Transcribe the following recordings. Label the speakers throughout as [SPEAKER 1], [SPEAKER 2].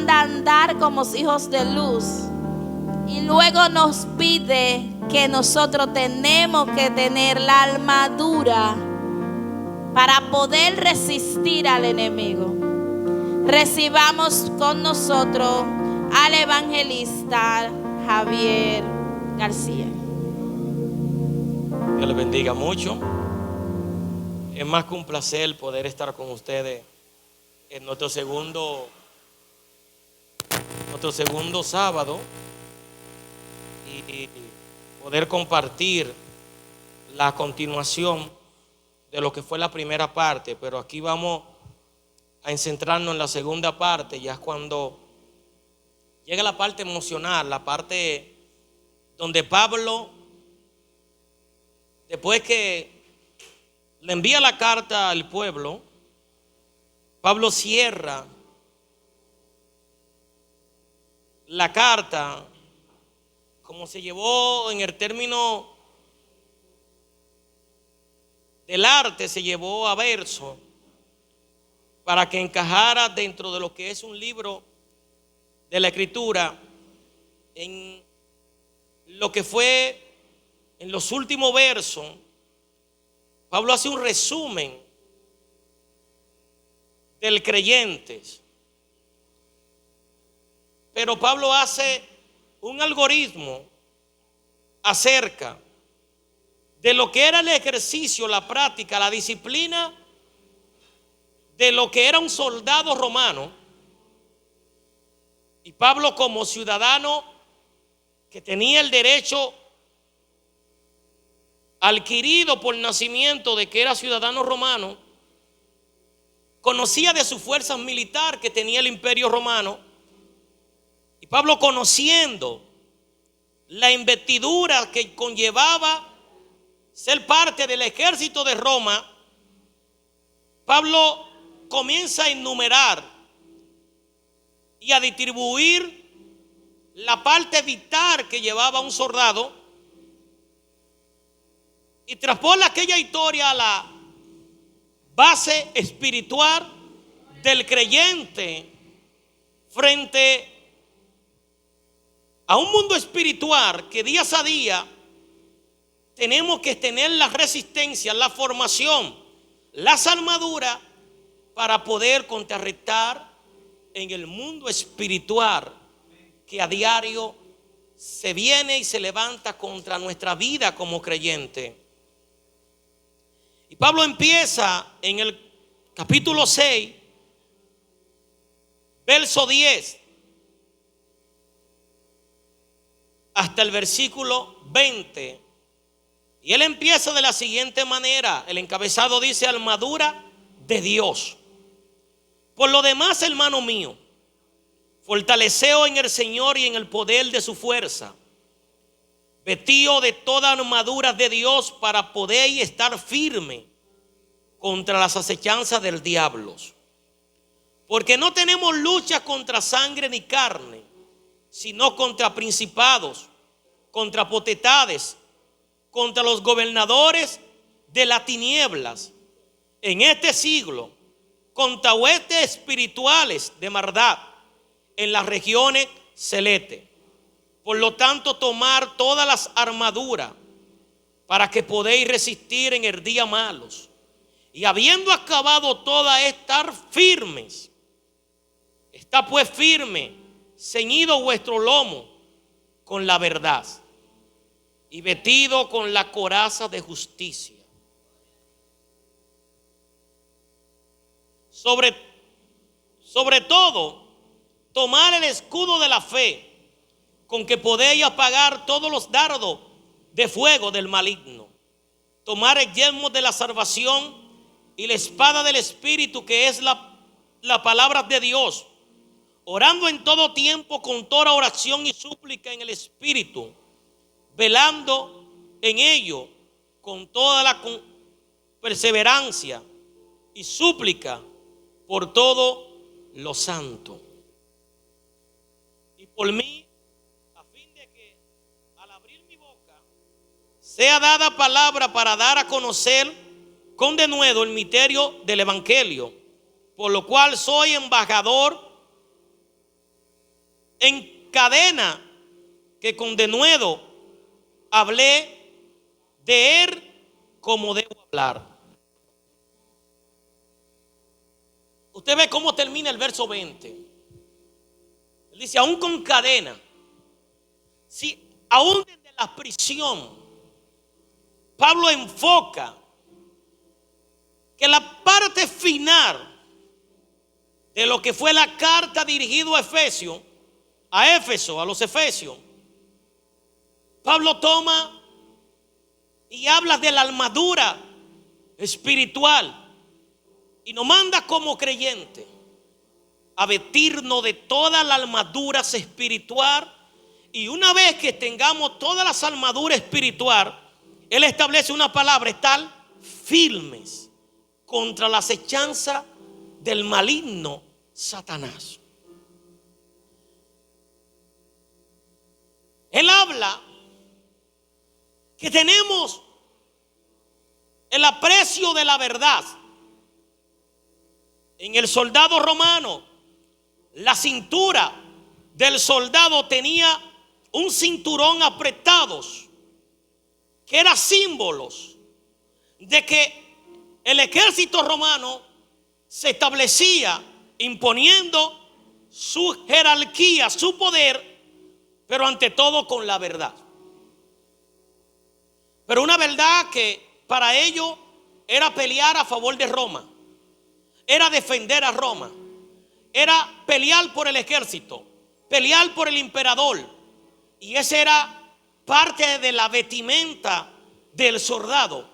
[SPEAKER 1] andar como hijos de luz. Y luego nos pide que nosotros tenemos que tener la armadura para poder resistir al enemigo. Recibamos con nosotros al evangelista Javier García.
[SPEAKER 2] Dios les bendiga mucho. Es más que un placer poder estar con ustedes en nuestro segundo sábado y poder compartir la continuación de lo que fue la primera parte. Pero aquí vamos a centrarnos en la segunda parte, ya es cuando llega la parte emocional, la parte donde Pablo, después que le envía la carta al pueblo, Pablo cierra la carta como se llevó en el término del arte, se llevó a verso para que encajara dentro de lo que es un libro de la escritura, en lo que fue en los últimos versos. Pablo hace un resumen del creyente, pero Pablo hace un algoritmo acerca de lo que era el ejercicio, la práctica, la disciplina de lo que era un soldado romano. Y Pablo, como ciudadano que tenía el derecho adquirido por nacimiento de que era ciudadano romano, conocía de su fuerza militar que tenía el imperio romano. Y Pablo, conociendo la investidura que conllevaba ser parte del ejército de Roma, Pablo comienza a enumerar y a distribuir la parte vital que llevaba un soldado y traspola aquella historia a la base espiritual del creyente frente a un mundo espiritual que día a día tenemos que tener la resistencia, la formación, las armaduras para poder contrarrestar en el mundo espiritual que a diario se viene y se levanta contra nuestra vida como creyente. Y Pablo empieza en el capítulo 6, verso 10, hasta el versículo 20. Y él empieza de la siguiente manera. El encabezado dice: armadura de Dios. Por lo demás, hermano mío, fortaleceos en el Señor y en el poder de su fuerza. Vestíos de toda armadura de Dios para poder estar firme contra las acechanzas del diablo. Porque no tenemos lucha contra sangre ni carne, sino contra principados, contra potestades, contra los gobernadores de las tinieblas en este siglo, contra huestes espirituales de maldad en las regiones celestes. Por lo tanto, tomar todas las armaduras para que podáis resistir en el día malos, y habiendo acabado todas, estar firmes. Está pues firme, ceñido vuestro lomo con la verdad y vestido con la coraza de justicia. Sobre todo, tomar el escudo de la fe, con que podéis apagar todos los dardos de fuego del maligno. Tomar el yelmo de la salvación y la espada del Espíritu, que es la palabra de Dios, orando en todo tiempo con toda oración y súplica en el Espíritu, velando en ello con toda la perseverancia y súplica por todo lo santo. Y por mí, a fin de que al abrir mi boca sea dada palabra para dar a conocer con denuedo el misterio del evangelio, por lo cual soy embajador encadena que con denuedo hablé de él como debo hablar. Usted ve cómo termina el verso 20. Él dice, aún con cadena, si aún desde la prisión, Pablo enfoca que la parte final de lo que fue la carta dirigida a Éfeso, a los Efesios, Pablo toma y habla de la armadura espiritual y nos manda como creyente a vestirnos de toda la armadura espiritual. Y una vez que tengamos todas las armaduras espirituales, él establece una palabra: estar firmes contra la acechanza del maligno Satanás. Él habla que tenemos el aprecio de la verdad. En el soldado romano, la cintura del soldado tenía un cinturón apretados, que era símbolos de que el ejército romano se establecía imponiendo su jerarquía, su poder, pero ante todo con la verdad. Pero una verdad que para ellos era pelear a favor de Roma, era defender a Roma, era pelear por el ejército, pelear por el emperador. Y esa era parte de la vestimenta del soldado.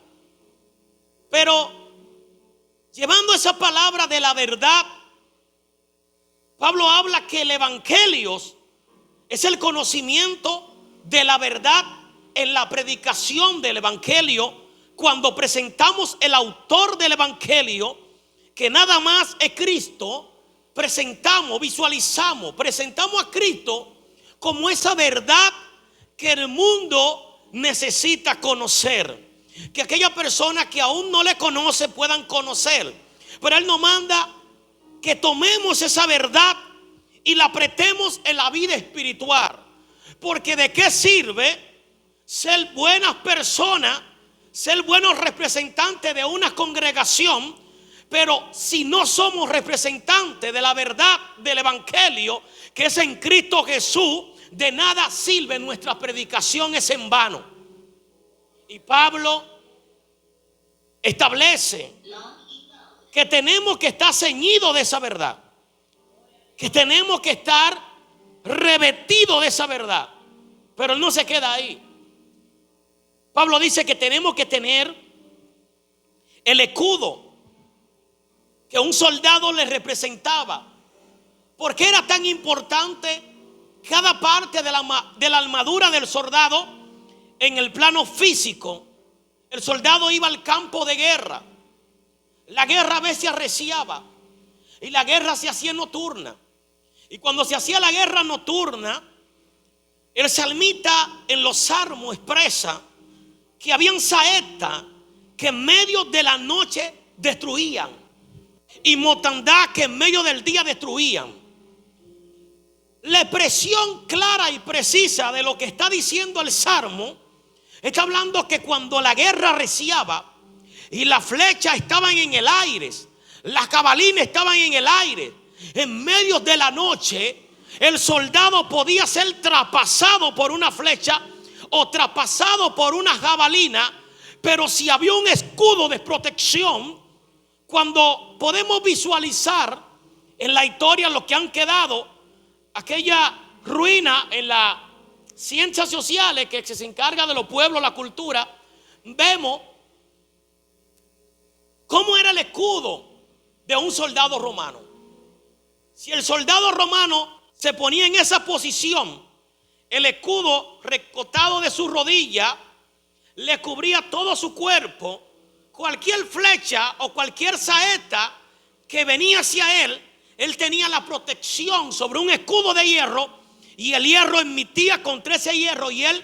[SPEAKER 2] Pero llevando esa palabra de la verdad, Pablo habla que el evangelio es el conocimiento de la verdad en la predicación del evangelio. Cuando presentamos el autor del evangelio, que nada más es Cristo, presentamos a Cristo como esa verdad que el mundo necesita conocer, que aquellas personas que aún no le conocen puedan conocer. Pero él nos manda que tomemos esa verdad y la apretemos en la vida espiritual. Porque ¿de qué sirve ser buenas personas, ser buenos representantes de una congregación, pero si no somos representantes de la verdad del evangelio, que es en Cristo Jesús? De nada sirve nuestra predicación, es en vano. Y Pablo establece que tenemos que estar ceñidos de esa verdad, que tenemos que estar revestidos de esa verdad. Pero él no se queda ahí. Pablo dice que tenemos que tener el escudo que un soldado le representaba. ¿Por qué era tan importante cada parte de la armadura del soldado? En el plano físico, el soldado iba al campo de guerra. La guerra a veces arreciaba y la guerra se hacía nocturna. Y cuando se hacía la guerra nocturna, el salmista en los salmos expresa que habían saetas que en medio de la noche destruían y mortandad que en medio del día destruían. La expresión clara y precisa de lo que está diciendo el salmo está hablando que cuando la guerra arreciaba y las flechas estaban en el aire, las jabalinas estaban en el aire, en medio de la noche el soldado podía ser traspasado por una flecha o traspasado por una jabalina. Pero si había un escudo de protección, cuando podemos visualizar en la historia lo que han quedado, aquella ruina en las ciencias sociales que se encarga de los pueblos, la cultura, vemos cómo era el escudo de un soldado romano. Si el soldado romano se ponía en esa posición, el escudo recortado de su rodilla le cubría todo su cuerpo. Cualquier flecha o cualquier saeta que venía hacia él, él tenía la protección sobre un escudo de hierro, y el hierro emitía contra ese hierro y él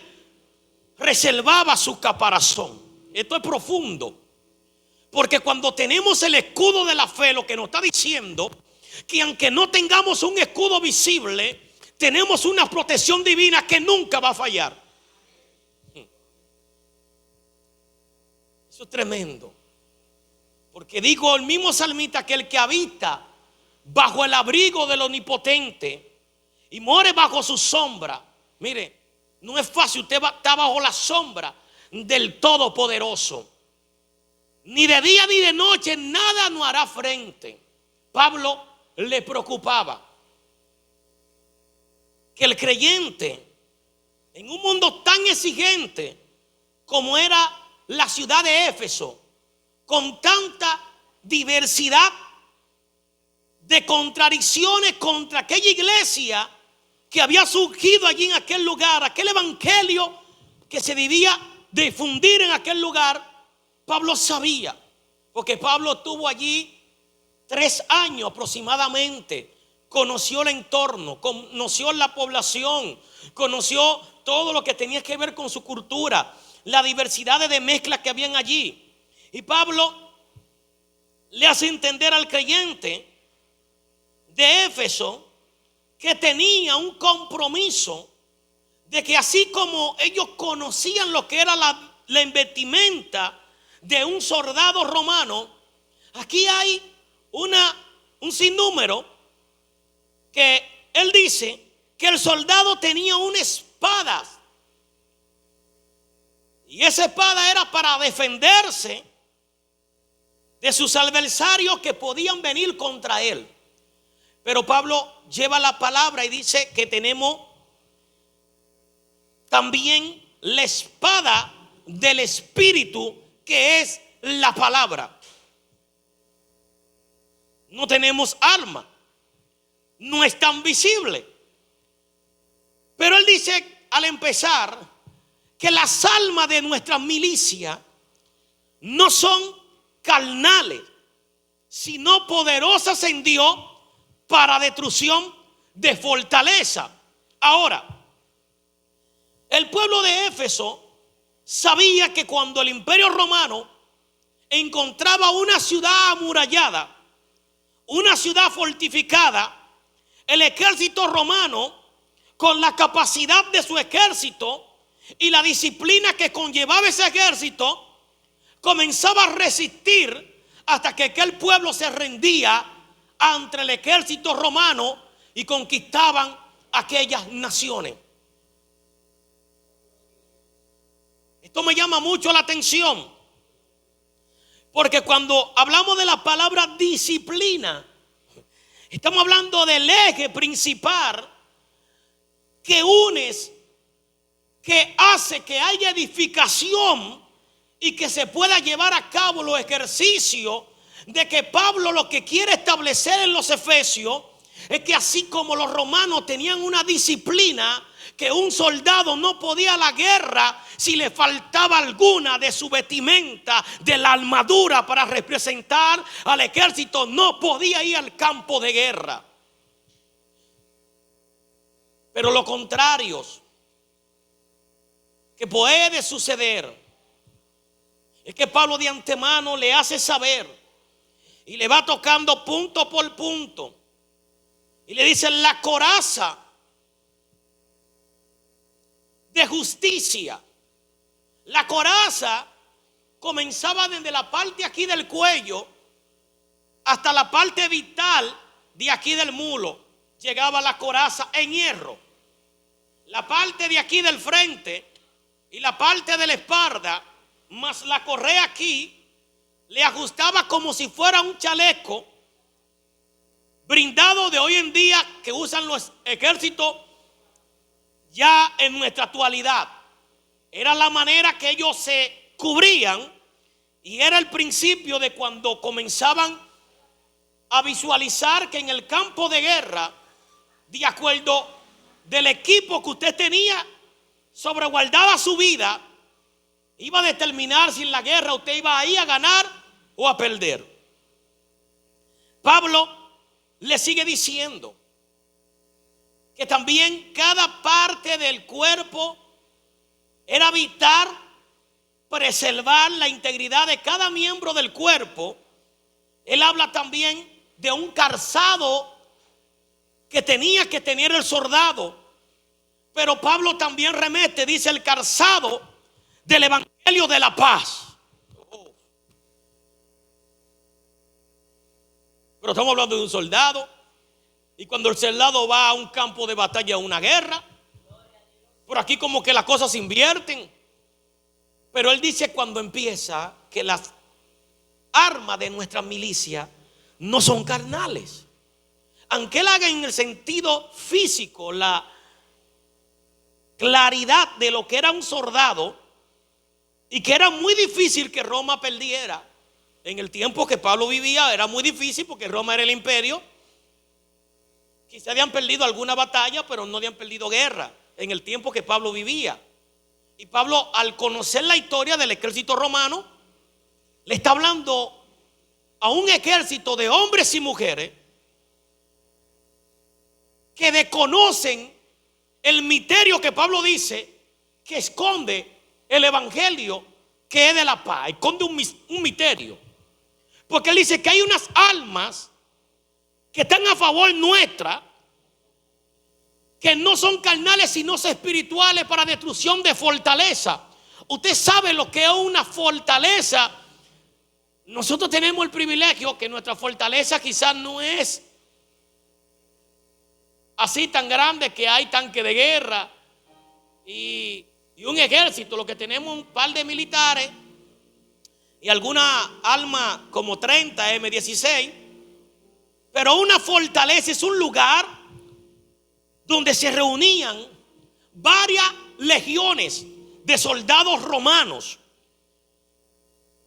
[SPEAKER 2] reservaba su caparazón. Esto es profundo, porque cuando tenemos el escudo de la fe, lo que nos está diciendo que aunque no tengamos un escudo visible, tenemos una protección divina que nunca va a fallar. Eso es tremendo. Porque dijo el mismo salmista que el que habita bajo el abrigo del Omnipotente y more bajo su sombra. Mire, no es fácil, usted está bajo la sombra del Todopoderoso. Ni de día ni de noche nada nos hará frente. Pablo le preocupaba que el creyente, en un mundo tan exigente como era la ciudad de Éfeso, con tanta diversidad de contradicciones contra aquella iglesia que había surgido allí en aquel lugar, aquel evangelio que se debía difundir en aquel lugar, Pablo sabía, porque Pablo estuvo allí 3 años aproximadamente, conoció el entorno, conoció la población, conoció todo lo que tenía que ver con su cultura, la diversidad de mezclas que habían allí. Y Pablo le hace entender al creyente de Éfeso que tenía un compromiso de que así como ellos conocían lo que era la vestimenta de un soldado romano, aquí hay un sinnúmero que él dice que el soldado tenía una espada, y esa espada era para defenderse de sus adversarios que podían venir contra él. Pero Pablo lleva la palabra y dice que tenemos también la espada del Espíritu, que es la palabra. No tenemos arma, no es tan visible. Pero él dice al empezar que las almas de nuestra milicia no son carnales, sino poderosas en Dios para destrucción de fortaleza. Ahora, el pueblo de Éfeso sabía que cuando el imperio romano encontraba una ciudad amurallada, una ciudad fortificada, el ejército romano, con la capacidad de su ejército y la disciplina que conllevaba ese ejército, comenzaba a resistir hasta que aquel pueblo se rendía ante el ejército romano y conquistaban aquellas naciones. Esto me llama mucho la atención, porque cuando hablamos de la palabra disciplina, estamos hablando del eje principal que que hace que haya edificación y que se pueda llevar a cabo los ejercicios de que Pablo lo que quiere establecer en los Efesios es que así como los romanos tenían una disciplina, que un soldado no podía a la guerra si le faltaba alguna de su vestimenta, de la armadura para representar al ejército, no podía ir al campo de guerra. Pero lo contrario que puede suceder es que Pablo de antemano le hace saber y le va tocando punto por punto y le dice: la coraza de justicia. La coraza comenzaba desde la parte aquí del cuello hasta la parte vital de aquí del mulo. Llegaba la coraza en hierro. La parte de aquí del frente y la parte de la espalda, más la correa aquí, le ajustaba como si fuera un chaleco blindado de hoy en día que usan los ejércitos ya en nuestra actualidad. Era la manera que ellos se cubrían y era el principio de cuando comenzaban a visualizar que en el campo de guerra, de acuerdo del equipo que usted tenía, sobreguardaba su vida, iba a determinar si en la guerra usted iba a ir a ganar o a perder. Pablo le sigue diciendo que también cada parte del cuerpo era vital preservar la integridad de cada miembro del cuerpo. Él habla también de un calzado que tenía que tener el soldado. Pero Pablo también remete, dice, el calzado del evangelio de la paz. Pero estamos hablando de un soldado. Y cuando el soldado va a un campo de batalla, a una guerra, por aquí como que las cosas se invierten. Pero él dice cuando empieza que las armas de nuestra milicia no son carnales. Aunque él haga en el sentido físico la claridad de lo que era un soldado y que era muy difícil que Roma perdiera. En el tiempo que Pablo vivía era muy difícil porque Roma era el imperio. Quizá habían perdido alguna batalla, pero no habían perdido guerra en el tiempo que Pablo vivía. Y Pablo, al conocer la historia del ejército romano, le está hablando a un ejército de hombres y mujeres que desconocen el misterio que Pablo dice que esconde el evangelio que es de la paz. Esconde un misterio. Porque él dice que hay unas almas que están a favor nuestra, que no son carnales sino espirituales, para destrucción de fortaleza. Usted sabe lo que es una fortaleza. Nosotros tenemos el privilegio que nuestra fortaleza quizás no es así tan grande, que hay tanque de guerra y un ejército. Lo que tenemos un par de militares y alguna arma como 30 M16. Pero una fortaleza es un lugar donde se reunían varias legiones de soldados romanos.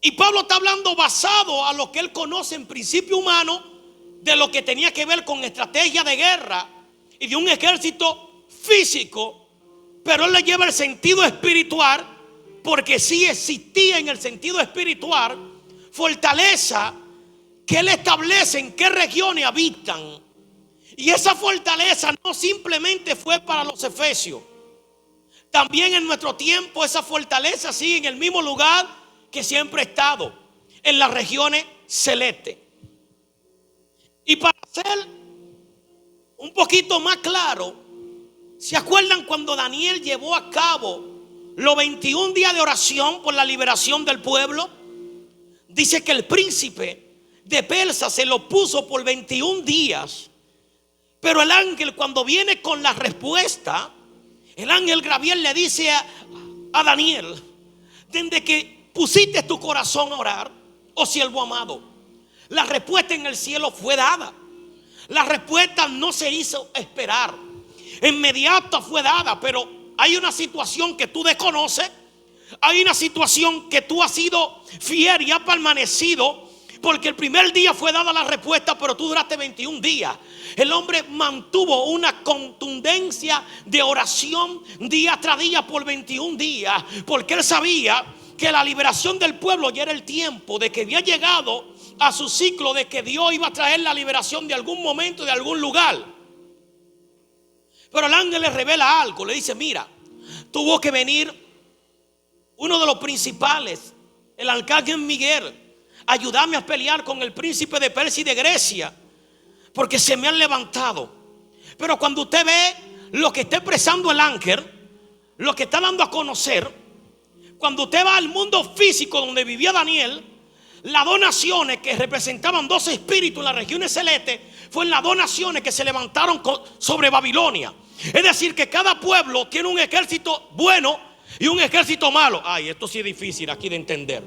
[SPEAKER 2] Y Pablo está hablando basado a lo que él conoce en principio humano, de lo que tenía que ver con estrategia de guerra y de un ejército físico. Pero él le lleva el sentido espiritual, porque sí existía en el sentido espiritual fortaleza que él establece en qué regiones habitan. Y esa fortaleza no simplemente fue para los efesios. También en nuestro tiempo esa fortaleza sigue en el mismo lugar que siempre ha estado, en las regiones celestes. Y para ser un poquito más claro, ¿se acuerdan cuando Daniel llevó a cabo los 21 días de oración por la liberación del pueblo? Dice que el príncipe de Persia se lo puso por 21 días. Pero el ángel, cuando viene con la respuesta, el ángel Gabriel le dice a Daniel: desde que pusiste tu corazón a orar, oh siervo amado, la respuesta en el cielo fue dada. La respuesta no se hizo esperar, inmediata fue dada. Pero hay una situación que tú desconoces. Hay una situación que tú has sido fiel y has permanecido, porque el primer día fue dada la respuesta, pero tú duraste 21 días. El hombre mantuvo una contundencia de oración día tras día por 21 días, porque él sabía que la liberación del pueblo ya era el tiempo de que había llegado a su ciclo, de que Dios iba a traer la liberación de algún momento, de algún lugar. Pero el ángel le revela algo, le dice: mira, tuvo que venir uno de los principales, el arcángel Miguel, ayudarme a pelear con el príncipe de Persia y de Grecia, porque se me han levantado. Pero cuando usted ve lo que está expresando el ángel, lo que está dando a conocer, cuando usted va al mundo físico donde vivía Daniel, las 2 naciones que representaban 12 espíritus en las regiones celestes fueron las 2 naciones que se levantaron sobre Babilonia. Es decir, que cada pueblo tiene un ejército bueno y un ejército malo. Ay, esto sí es difícil aquí de entender.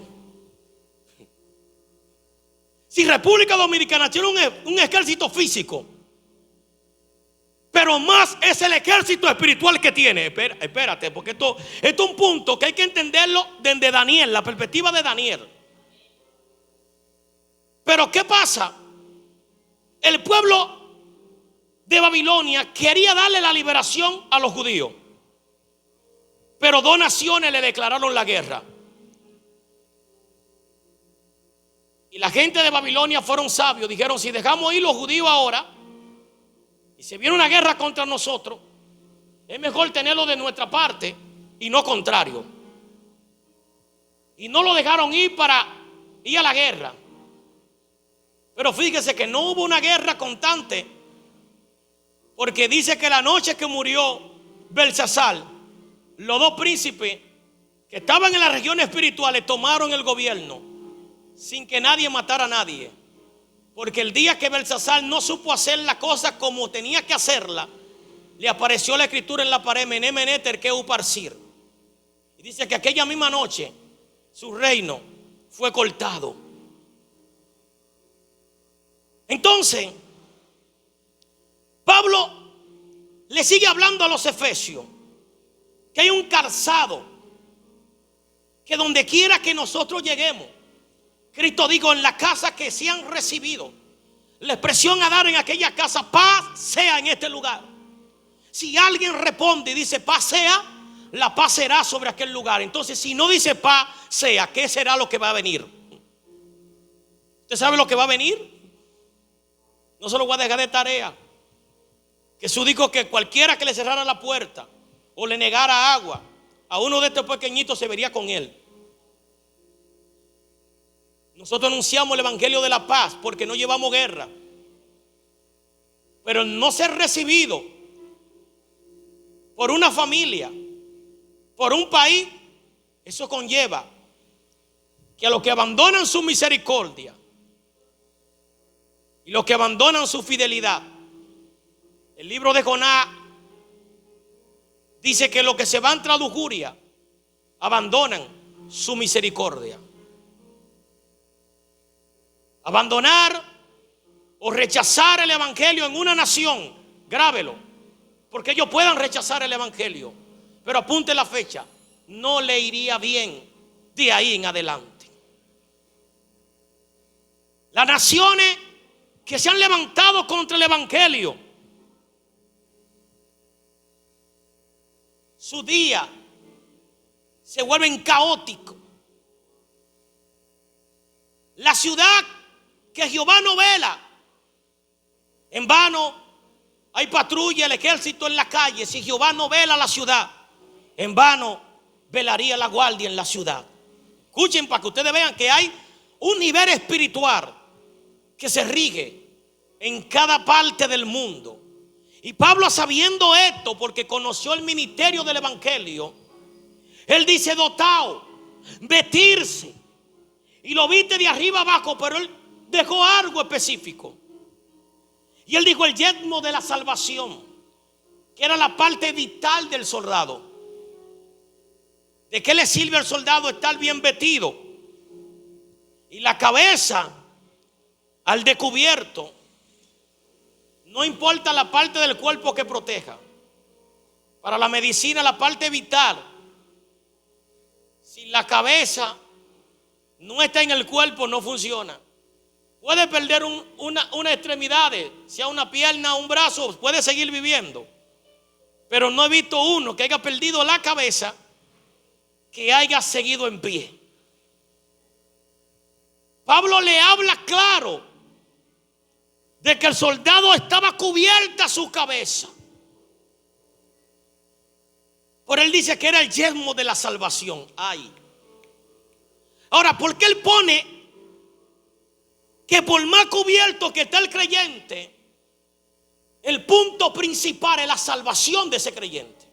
[SPEAKER 2] Si República Dominicana tiene un ejército físico, pero más es el ejército espiritual que tiene. Espérate, porque esto es un punto que hay que entenderlo desde Daniel, la perspectiva de Daniel. Pero ¿qué pasa? El pueblo de Babilonia quería darle la liberación a los judíos, pero 2 naciones le declararon la guerra. Y la gente de Babilonia fueron sabios, dijeron: si dejamos ir los judíos ahora y se viene una guerra contra nosotros, es mejor tenerlo de nuestra parte y no contrario. Y no lo dejaron ir para ir a la guerra. Pero fíjese que no hubo una guerra constante Porque dice que la noche que murió Belsasar, los dos príncipes que estaban en las regiones espirituales tomaron el gobierno sin que nadie matara a nadie. Porque el día que Belsasar no supo hacer la cosa como tenía que hacerla, le apareció la escritura en la pared: Mené, Mené, Terqueu, Parsir. Y dice que aquella misma noche su reino fue cortado. Entonces Pablo le sigue hablando a los efesios que hay un calzado, que donde quiera que nosotros lleguemos, Cristo dijo: en la casa que se han recibido, la expresión a dar en aquella casa: paz sea en este lugar. Si alguien responde y dice paz sea, la paz será sobre aquel lugar. Entonces, si no dice paz sea, ¿qué será lo que va a venir? ¿Usted sabe lo que va a venir? No se lo voy a dejar de tarea. Jesús dijo que cualquiera que le cerrara la puerta o le negara agua a uno de estos pequeñitos se vería con él. Nosotros anunciamos el evangelio de la paz porque no llevamos guerra. Pero no ser recibido por una familia, por un país, eso conlleva que a los que abandonan su misericordia y los que abandonan su fidelidad, el libro de Jonás dice que los que se van tras lujuria abandonan su misericordia. Abandonar o rechazar el evangelio en una nación, grábelo, porque ellos puedan rechazar el evangelio, pero apunte la fecha, no le iría bien de ahí en adelante. Las naciones que se han levantado contra el evangelio, su día se vuelven caóticos. La ciudad que Jehová no vela, en vano hay patrulla, el ejército en la calle. Si Jehová no vela la ciudad, en vano velaría la guardia en la ciudad. Escuchen para que ustedes vean que hay un nivel espiritual que se rige en cada parte del mundo. Y Pablo, sabiendo esto, porque conoció el ministerio del evangelio, él dice: dotado, vestirse. Y lo viste de arriba abajo, pero él dejó algo específico. Y él dijo: el yelmo de la salvación, que era la parte vital del soldado. ¿De qué le sirve al soldado estar bien vestido y la cabeza al descubierto? No importa la parte del cuerpo que proteja. Para la medicina, la parte vital, si la cabeza no está en el cuerpo, no funciona. Puede perder una extremidad, sea una pierna o un brazo, puede seguir viviendo. Pero no he visto uno que haya perdido la cabeza que haya seguido en pie. Pablo le habla claro de que el soldado estaba cubierta su cabeza. Por él dice que era el yelmo de la salvación. Ay. Ahora, ¿por qué él pone que por más cubierto que está el creyente, el punto principal es la salvación de ese creyente?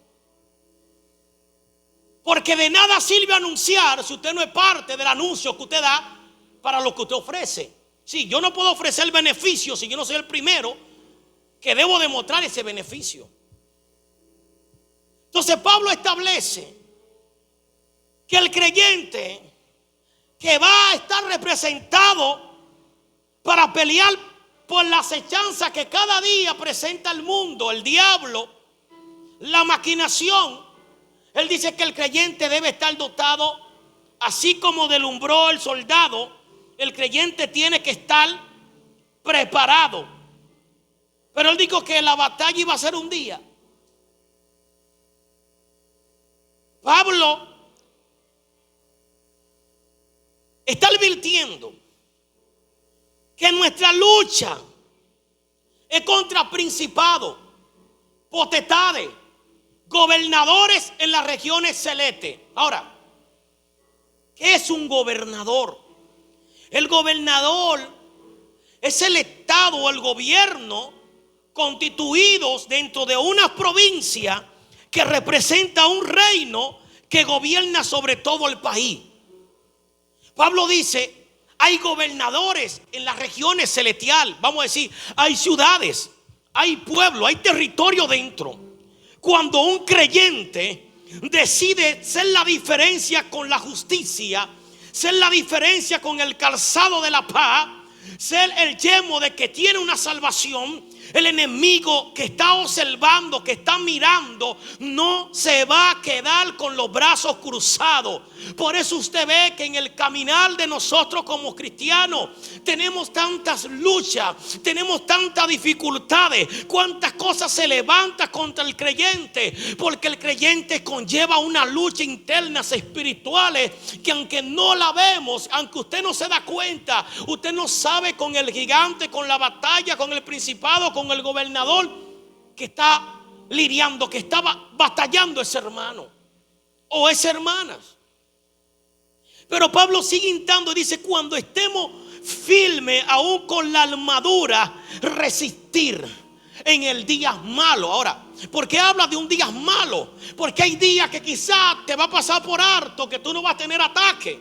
[SPEAKER 2] Porque de nada sirve anunciar si usted no es parte del anuncio que usted da para lo que usted ofrece. Sí, yo no puedo ofrecer beneficio si yo no soy el primero que debo demostrar ese beneficio. Entonces Pablo establece que el creyente que va a estar representado para pelear por la acechanza que cada día presenta el mundo, el diablo, la maquinación, él dice que el creyente debe estar dotado, así como delumbró el soldado. El creyente tiene que estar preparado. Pero él dijo que la batalla iba a ser un día. Pablo está advirtiendo que nuestra lucha es contra principados, potestades, gobernadores en las regiones celestes. Ahora, ¿qué es un gobernador? El gobernador es el estado o el gobierno constituidos dentro de una provincia que representa un reino que gobierna sobre todo el país. Pablo dice, hay gobernadores en las regiones celestiales, vamos a decir, hay ciudades, hay pueblos, hay territorio dentro. Cuando un creyente decide ser la diferencia con la justicia, ser la diferencia con el calzado de la paz, ser el yelmo de que tiene una salvación, el enemigo que está observando, que está mirando, no se va a quedar con los brazos cruzados. Por eso usted ve que en el caminar de nosotros como cristianos tenemos tantas luchas, tenemos tantas dificultades, cuántas cosas se levantan contra el creyente, porque el creyente conlleva una lucha interna espirituales que aunque no la vemos, aunque usted no se da cuenta, usted no sabe con el gigante, con la batalla, con el principado, con el gobernador que está lidiando, que estaba batallando ese hermano o esa hermana. Pero Pablo sigue instando y dice, cuando estemos firmes aún con la armadura, resistir en el día malo. Ahora, ¿por qué habla de un día malo? Porque hay días que quizás te va a pasar por harto, que tú no vas a tener ataque.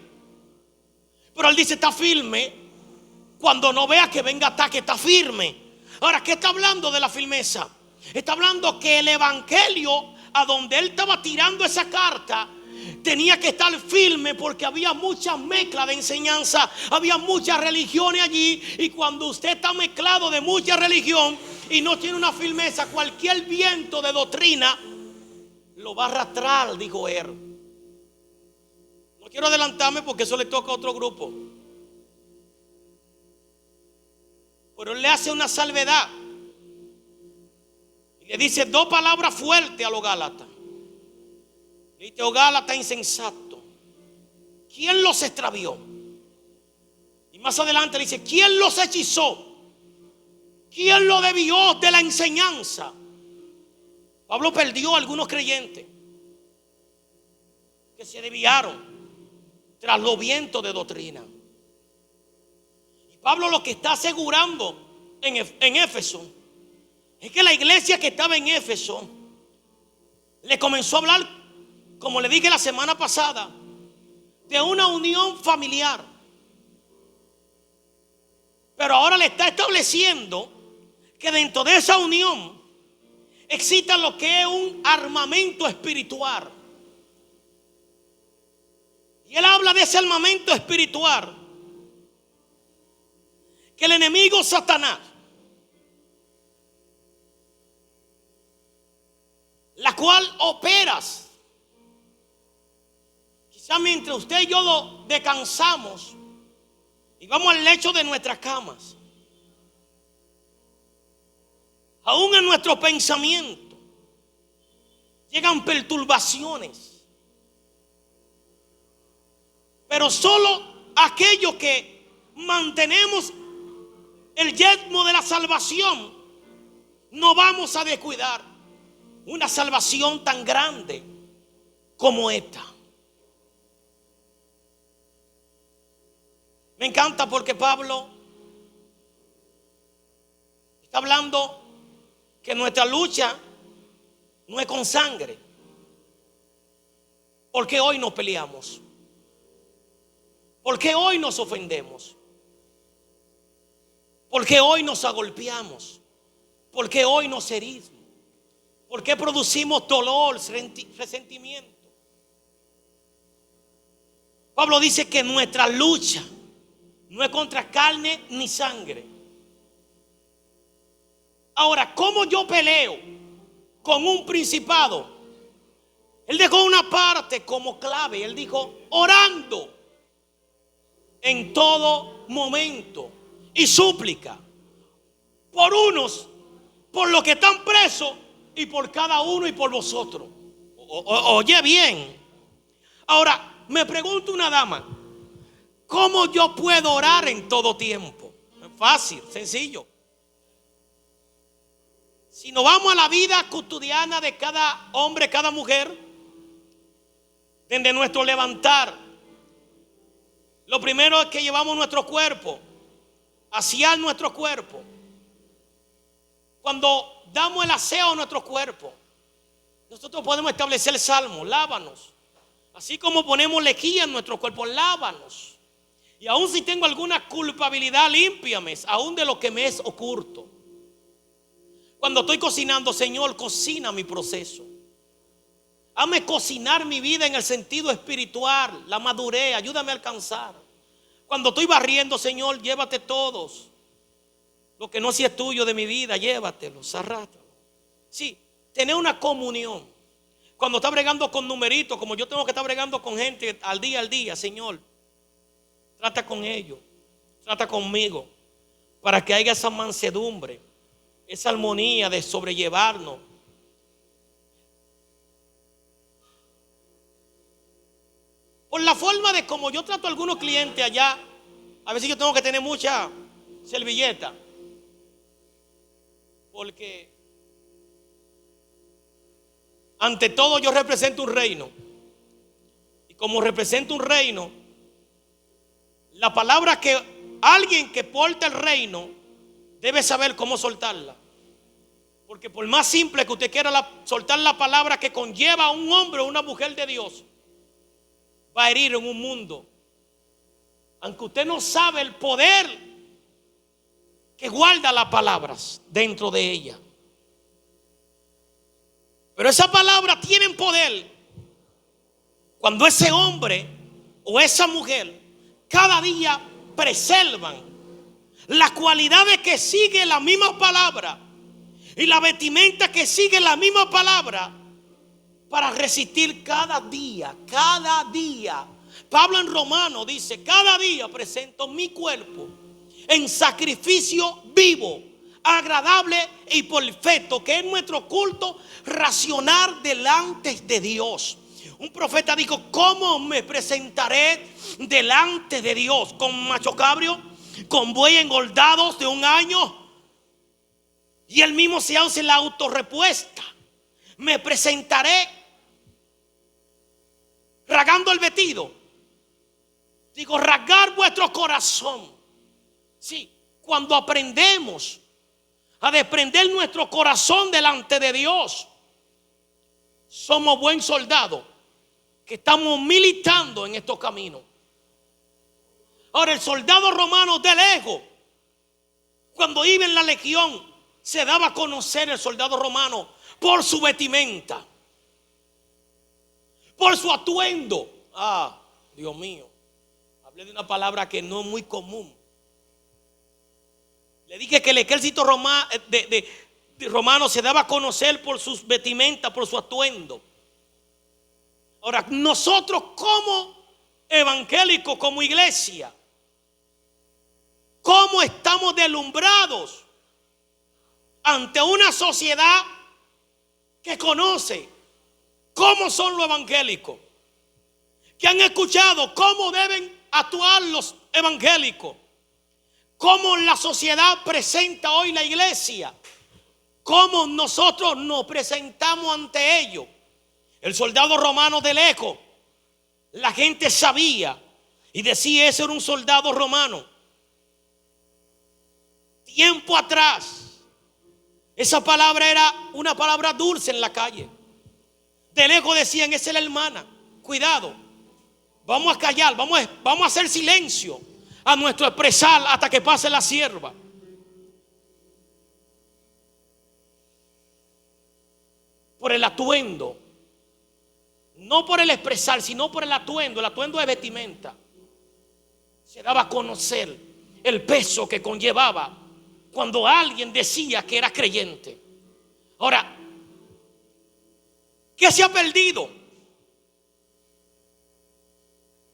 [SPEAKER 2] Pero él dice, está firme. Cuando no veas que venga ataque, está firme. Ahora, ¿qué está hablando de la firmeza? Está hablando que el evangelio, a donde él estaba tirando esa carta, tenía que estar firme, porque había mucha mezcla de enseñanza, había muchas religiones allí. Y cuando usted está mezclado de mucha religión y no tiene una firmeza, cualquier viento de doctrina lo va a arrastrar, dijo él. No quiero adelantarme porque eso le toca a otro grupo. Pero él le hace una salvedad y le dice dos palabras fuertes a los Gálatas. Le dice, oh Gálatas insensato, ¿quién los extravió? Y más adelante le dice, ¿quién los hechizó? ¿Quién lo desvió de la enseñanza? Pablo perdió a algunos creyentes que se desviaron tras los vientos de doctrina. Pablo lo que está asegurando en Éfeso es que la iglesia que estaba en Éfeso le comenzó a hablar, como le dije la semana pasada, de una unión familiar. Pero ahora le está estableciendo que dentro de esa unión exista lo que es un armamento espiritual. Y él habla de ese armamento espiritual, que el enemigo Satanás, la cual operas, quizá mientras usted y yo descansamos y vamos al lecho de nuestras camas, aún en nuestro pensamiento llegan perturbaciones, pero solo aquellos que mantenemos el yelmo de la salvación, no vamos a descuidar una salvación tan grande como esta. Me encanta porque Pablo está hablando que nuestra lucha no es con sangre, porque hoy nos peleamos, porque hoy nos ofendemos, porque hoy nos agolpeamos, porque hoy nos herimos, porque producimos dolor, resentimiento. Pablo dice que nuestra lucha no es contra carne ni sangre. Ahora, ¿cómo yo peleo con un principado? Él dejó una parte como clave. Él dijo, orando en todo momento y súplica por unos, por los que están presos, y por cada uno y por vosotros. Oye bien. Ahora, me pregunta una dama, ¿cómo yo puedo orar en todo tiempo? Fácil, sencillo. Si nos vamos a la vida cotidiana de cada hombre, cada mujer, desde nuestro levantar, lo primero es que llevamos nuestro cuerpo, asear nuestro cuerpo. Cuando damos el aseo a nuestro cuerpo, nosotros podemos establecer salmos: lávanos. Así como ponemos lejía en nuestro cuerpo, lávanos. Y aun si tengo alguna culpabilidad, límpiame, aun de lo que me es oculto. Cuando estoy cocinando, Señor, cocina mi proceso. Hazme cocinar mi vida en el sentido espiritual, la madurez, ayúdame a alcanzar. Cuando estoy barriendo, Señor, llévate todos. Lo que no sea tuyo de mi vida, llévatelos, arrástralo. Sí, tener una comunión. Cuando está bregando con numeritos, como yo tengo que estar bregando con gente al día, Señor, trata con ellos, trata conmigo, para que haya esa mansedumbre, esa armonía de sobrellevarnos. Por la forma de como yo trato a algunos clientes allá, a veces yo tengo que tener mucha servilleta, porque ante todo yo represento un reino, y como represento un reino, la palabra que alguien que porta el reino debe saber cómo soltarla. Porque por más simple que usted quiera soltar la palabra que conlleva a un hombre o una mujer de Dios, va a herir en un mundo, aunque usted no sabe el poder que guarda las palabras dentro de ella. Pero esa palabra tiene poder cuando ese hombre o esa mujer cada día preservan las cualidades que sigue la misma palabra y la vestimenta que sigue la misma palabra, para resistir cada día. Pablo en Romanos dice: cada día presento mi cuerpo en sacrificio vivo, agradable y perfecto, que es nuestro culto racional delante de Dios. Un profeta dijo: ¿cómo me presentaré delante de Dios? ¿Con macho cabrio? ¿Con buey engordados de un año? Y él mismo se hace la autorrespuesta: me presentaré rasgando el vestido. Digo, rasgar vuestro corazón. Sí, cuando aprendemos a desprender nuestro corazón delante de Dios, somos buen soldados que estamos militando en estos caminos. Ahora, el soldado romano de lejos, cuando iba en la legión, se daba a conocer el soldado romano por su vestimenta, por su atuendo. Dios mío, hablé de una palabra que no es muy común. Le dije que el ejército romano se daba a conocer por sus vestimentas, por su atuendo. Ahora, nosotros como evangélicos, como iglesia, ¿cómo estamos deslumbrados ante una sociedad que conoce cómo son los evangélicos, que han escuchado cómo deben actuar los evangélicos, cómo la sociedad presenta hoy la iglesia, cómo nosotros nos presentamos ante ellos? El soldado romano de lejos, la gente sabía y decía: ese era un soldado romano. Tiempo atrás, esa palabra era una palabra dulce en la calle. De lejos decían: esa es la hermana, cuidado, vamos a callar, vamos a hacer silencio a nuestro expresar hasta que pase la sierva. Por el atuendo, no por el expresar, sino por el atuendo. El atuendo de vestimenta se daba a conocer el peso que conllevaba cuando alguien decía que era creyente. Ahora, ¿qué se ha perdido?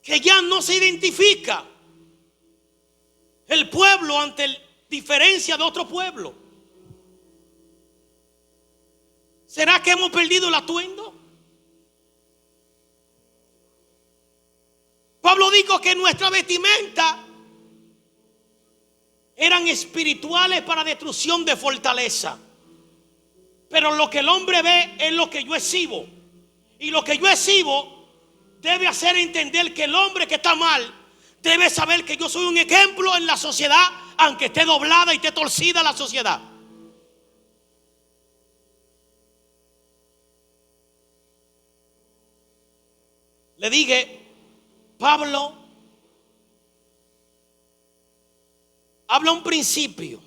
[SPEAKER 2] Que ya no se identifica el pueblo ante la diferencia de otro pueblo. ¿Será que hemos perdido el atuendo? Pablo dijo que nuestra vestimenta eran espirituales para destrucción de fortaleza. Pero lo que el hombre ve es lo que yo exhibo. Y lo que yo exhibo debe hacer entender que el hombre que está mal debe saber que yo soy un ejemplo en la sociedad, aunque esté doblada y esté torcida la sociedad. le dije, Pablo habla un principio,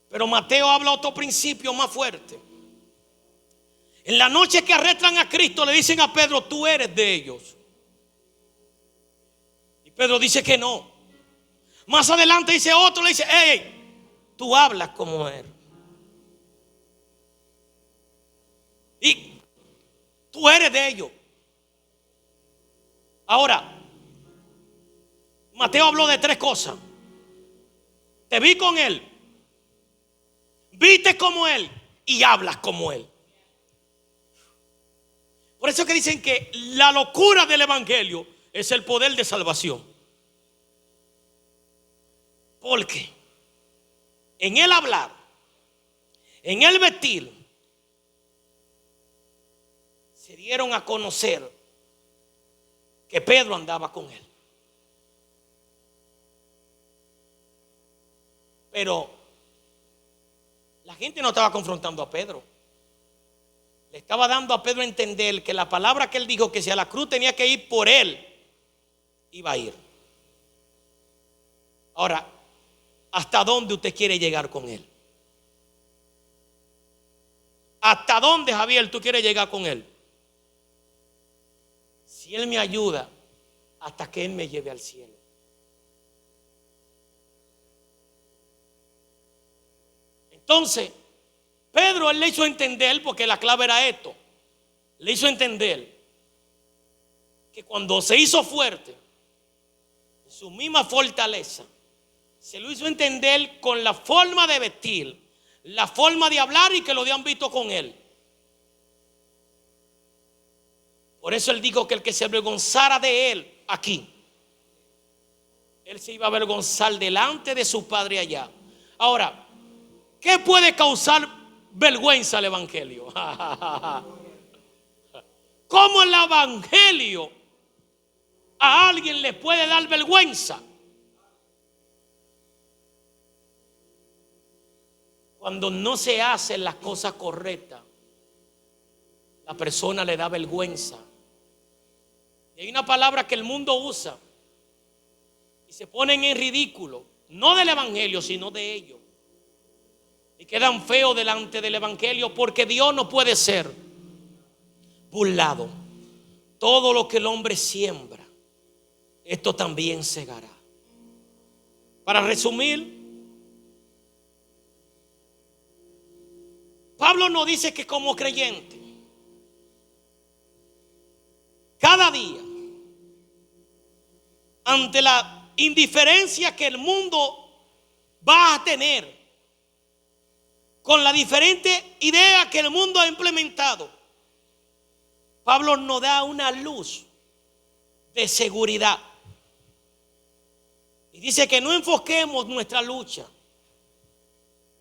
[SPEAKER 2] pero Mateo habla otro principio más fuerte. En la noche que arrestan a Cristo le dicen a Pedro, tú eres de ellos. Y Pedro dice que no. Más adelante dice otro, le dice, hey, tú hablas como él. Y tú eres de ellos. Ahora, Mateo habló de tres cosas. Te vi con él, viste como él y hablas como él. Por eso que dicen que la locura del evangelio es el poder de salvación. Porque en el hablar, en el vestir, se dieron a conocer que Pedro andaba con él. Pero la gente no estaba confrontando a Pedro. Le estaba dando a Pedro a entender que la palabra que él dijo, que si a la cruz tenía que ir por él, iba a ir. Ahora, ¿hasta dónde usted quiere llegar con él? ¿Hasta dónde, Javier, tú quieres llegar con él? Si él me ayuda, hasta que él me lleve al cielo. Entonces, Pedro, él le hizo entender, porque la clave era esto, le hizo entender que cuando se hizo fuerte, su misma fortaleza, se lo hizo entender con la forma de vestir, la forma de hablar, y que lo habían visto con él. Por eso él dijo que el que se avergonzara de él aquí, él se iba a avergonzar delante de su Padre allá. Ahora, ¿qué puede causar vergüenza al evangelio? ¿Cómo el evangelio a alguien le puede dar vergüenza? Cuando no se hacen las cosas correctas, la persona le da vergüenza. Y hay una palabra que el mundo usa y se ponen en ridículo, no del evangelio, sino de ellos. Y quedan feos delante del evangelio, porque Dios no puede ser burlado. Todo lo que el hombre siembra, esto también segará. Para resumir, Pablo nos dice que como creyente, cada día, ante la indiferencia que el mundo va a tener, con la diferente idea que el mundo ha implementado, Pablo nos da una luz de seguridad. Y dice que no enfoquemos nuestra lucha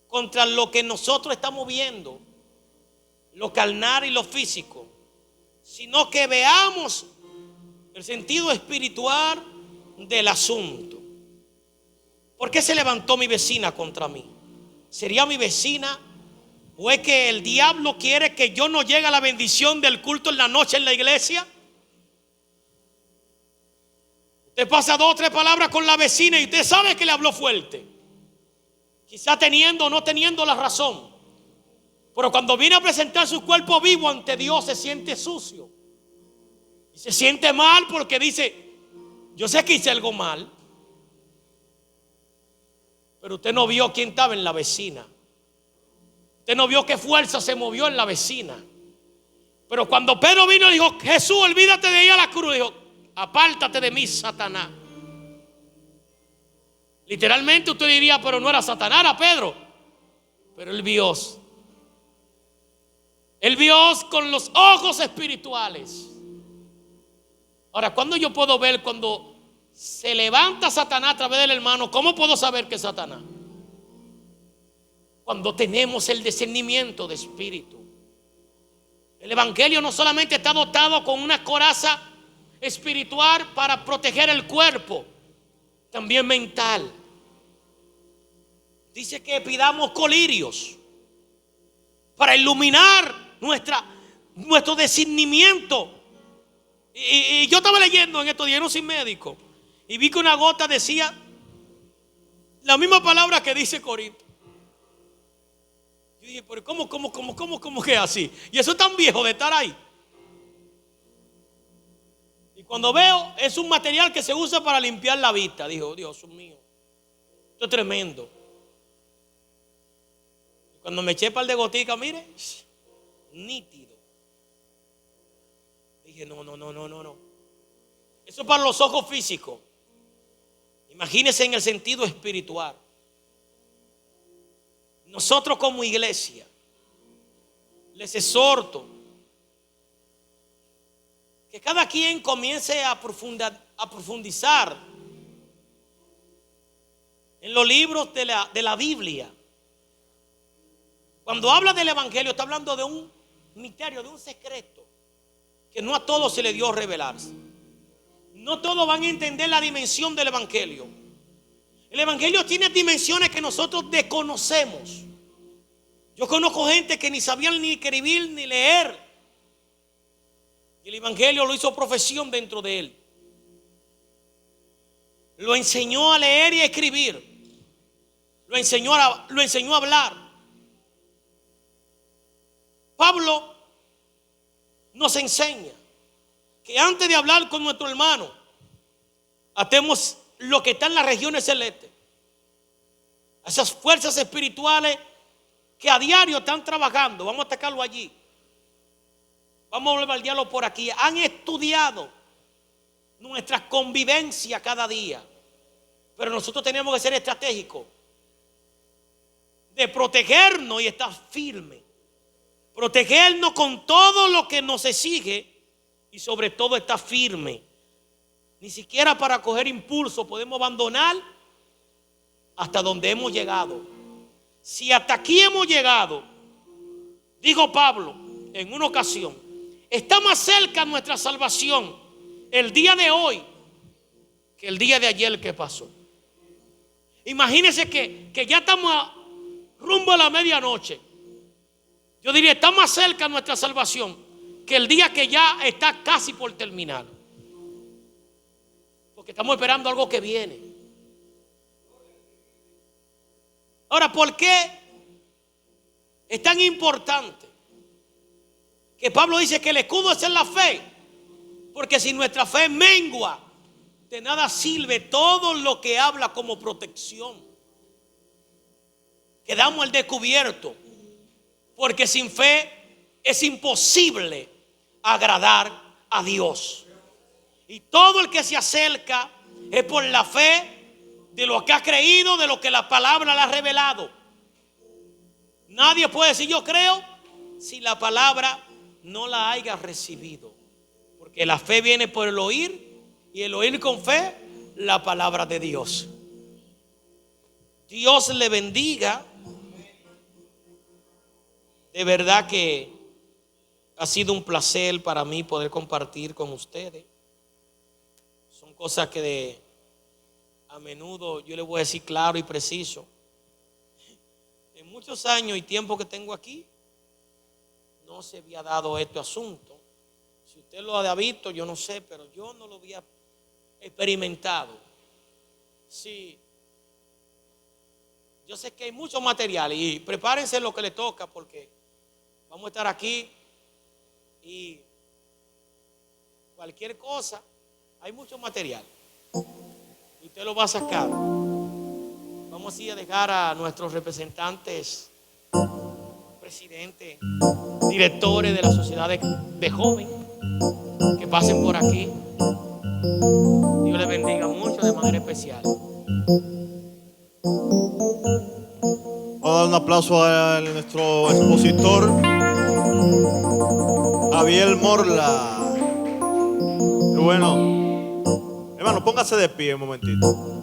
[SPEAKER 2] contra lo que nosotros estamos viendo, lo carnal y lo físico, sino que veamos el sentido espiritual del asunto. ¿Por qué se levantó mi vecina contra mí? ¿Sería mi vecina? ¿O es que el diablo quiere que yo no llegue a la bendición del culto en la noche en la iglesia? Usted pasa 2 o 3 palabras con la vecina y usted sabe que le habló fuerte, quizá teniendo o no teniendo la razón, pero cuando viene a presentar su cuerpo vivo ante Dios se siente sucio y se siente mal, porque dice: yo sé que hice algo mal, pero usted no vio quién estaba en la vecina. Usted no vio qué fuerza se movió en la vecina. Pero cuando Pedro vino y dijo: Jesús, olvídate de ir a la cruz, dijo: apártate de mí, Satanás. Literalmente usted diría: pero no era Satanás, era Pedro. Pero él vio con los ojos espirituales. Ahora, ¿cuándo yo puedo ver cuando se levanta Satanás a través del hermano? ¿Cómo puedo saber que es Satanás? Cuando tenemos el discernimiento de espíritu. El evangelio no solamente está dotado con una coraza espiritual para proteger el cuerpo, también mental. Dice que pidamos colirios para iluminar nuestro discernimiento Y yo estaba leyendo en estos días, no soy médico, y vi que una gota decía la misma palabra que dice Corinto. Yo dije, pero ¿cómo que es así? Y eso es tan viejo de estar ahí. Y cuando veo, es un material que se usa para limpiar la vista. Dijo, Dios mío, esto es tremendo. Y cuando me eché par de goticas, mire, nítido. Dije, no. Eso es para los ojos físicos. Imagínense en el sentido espiritual. Nosotros como iglesia les exhorto que cada quien comience a profundizar en los libros de la Biblia. Cuando habla del evangelio está hablando de un misterio, de un secreto que no a todos se le dio revelarse. No todos van a entender la dimensión del evangelio. El evangelio tiene dimensiones que nosotros desconocemos. Yo conozco gente que ni sabían ni escribir ni leer. Y el evangelio lo hizo profesión dentro de él. Lo enseñó a leer y a escribir. Lo enseñó a hablar. Pablo nos enseña que antes de hablar con nuestro hermano, hacemos lo que está en las regiones celestes. Esas fuerzas espirituales que a diario están trabajando, vamos a atacarlo allí. Vamos a bombardearlo por aquí. Han estudiado nuestra convivencia cada día. Pero nosotros tenemos que ser estratégicos. De protegernos y estar firmes. Protegernos con todo lo que nos exige. Y sobre todo estar firme. Ni siquiera para coger impulso podemos abandonar hasta donde hemos llegado. Si hasta aquí hemos llegado, dijo Pablo en una ocasión, está más cerca nuestra salvación el día de hoy que el día de ayer que pasó. Imagínense que ya estamos rumbo a la medianoche. Yo diría, está más cerca nuestra salvación que el día que ya está casi por terminar. Porque estamos esperando algo que viene. Ahora, ¿por qué es tan importante que Pablo dice que el escudo es en la fe? Porque si nuestra fe mengua, de nada sirve todo lo que habla como protección. Quedamos al descubierto. Porque sin fe es imposible agradar a Dios. Y todo el que se acerca es por la fe de lo que ha creído, de lo que la palabra le ha revelado. Nadie puede decir yo creo si la palabra no la haya recibido. Porque la fe viene por el oír y el oír con fe la palabra de Dios. Dios le bendiga. De verdad que ha sido un placer para mí poder compartir con ustedes. Son cosas que a menudo yo les voy a decir claro y preciso. En muchos años y tiempo que tengo aquí, no se había dado este asunto. Si usted lo ha visto, yo no sé, pero yo no lo había experimentado. Sí. Yo sé que hay mucho material y prepárense lo que le toca porque vamos a estar aquí y cualquier cosa, hay mucho material. Y usted lo va a sacar. Vamos a ir a dejar a nuestros representantes, presidentes, directores de la sociedad de jóvenes que pasen por aquí. Dios les bendiga mucho de manera especial.
[SPEAKER 3] Vamos a dar un aplauso a nuestro expositor Javier Morla. Qué bueno. Hermano, póngase de pie un momentito.